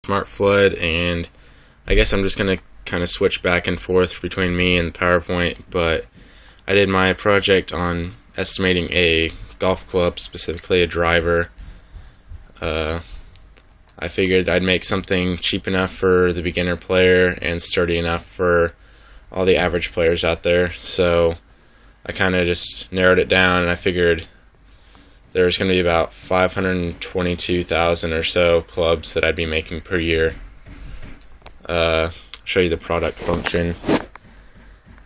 Smart Flood, and I guess I'm just going to kind of switch back and forth between me and PowerPoint, but I did my project on estimating a golf club, specifically a driver. I figured I'd make something cheap enough for the beginner player and sturdy enough for all the average players out there. So I kind of just narrowed it down, and I figured there's going to be about 522,000 or so clubs that I'd be making per year. Show you the product function.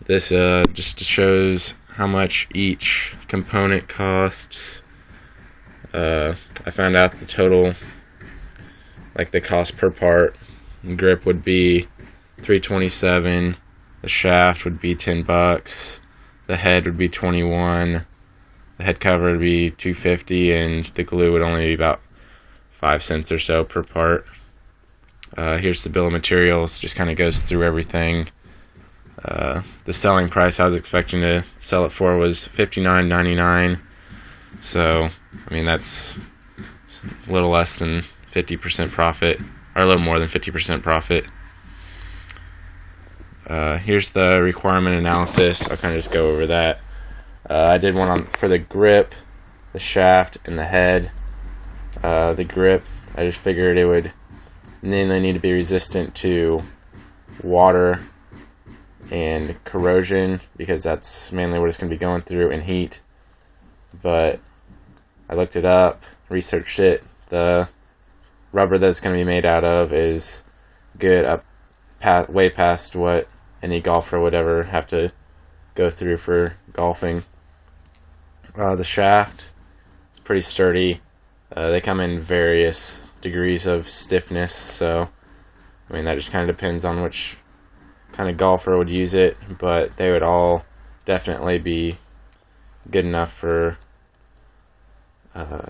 This just shows how much each component costs. I found out the total, like the cost per part. Grip would be $327. The shaft would be $10. The head would be $21. The head cover would be $250, and the glue would only be about 5 cents or so per part. Here's the bill of materials. Just kind of goes through everything. The selling price I was expecting to sell it for was $59.99. So, I mean, that's a little less than 50% profit, or a little more than 50% profit. Here's the requirement analysis. I'll kind of just go over that. I did one for the grip, the shaft, and the head. The grip, I just figured it would mainly need to be resistant to water and corrosion, because that's mainly what it's going to be going through, and heat. But I looked it up, researched it. The rubber that it's going to be made out of is good up way past what any golfer would ever have to go through for golfing. The shaft is pretty sturdy. They come in various degrees of stiffness, so I mean that just kind of depends on which kind of golfer would use it, but they would all definitely be good enough for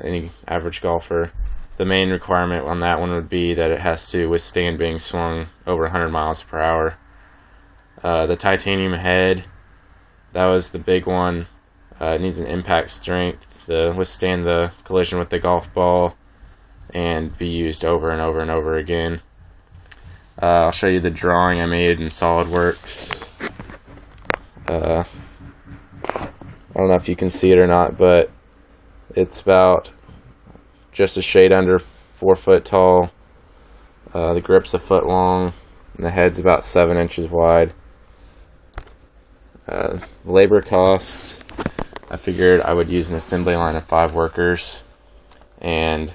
any average golfer. The main requirement on that one would be that it has to withstand being swung over 100 miles per hour. The titanium head, that was the big one. It needs an impact strength to withstand the collision with the golf ball and be used over and over and over again. I'll show you the drawing I made in SolidWorks. I don't know if you can see it or not, but it's about just a shade under 4 foot tall. The grip's a foot long, and the head's about 7 inches wide. Labor costs, I figured I would use an assembly line of 5 workers, and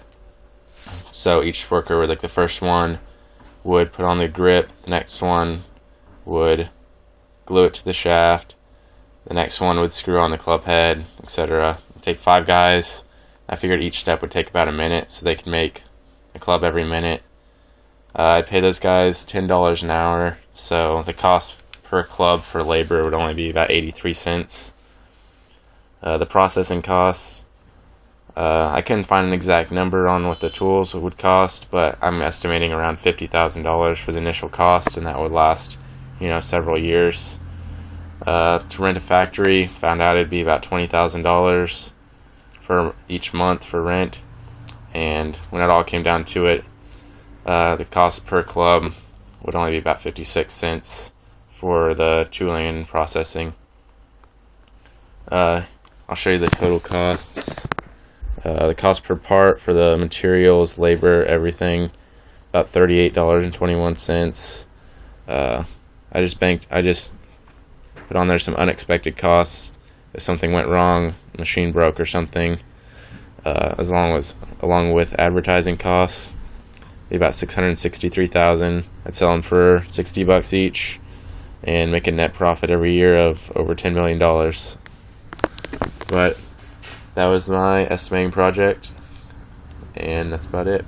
so each worker would, like, the first one would put on the grip, the next one would glue it to the shaft, the next one would screw on the club head, etc. It'd take 5 guys. I figured each step would take about a minute, so they could make a club every minute. I'd pay those guys $10 an hour, so the cost per club for labor would only be about 83 cents. The processing costs, I couldn't find an exact number on what the tools would cost, but I'm estimating around $50,000 for the initial cost, and that would last, several years. To rent a factory, found out it'd be about $20,000 for each month for rent, and when it all came down to it, the cost per club would only be about 56 cents for the tooling and processing. I'll show you the total costs. The cost per part for the materials, labor, everything, about $38.21. I just put on there some unexpected costs. If something went wrong, machine broke or something, along with advertising costs, be about $663,000. I'd sell them for $60 each and make a net profit every year of over $10 million. But that was my estimating project, and that's about it.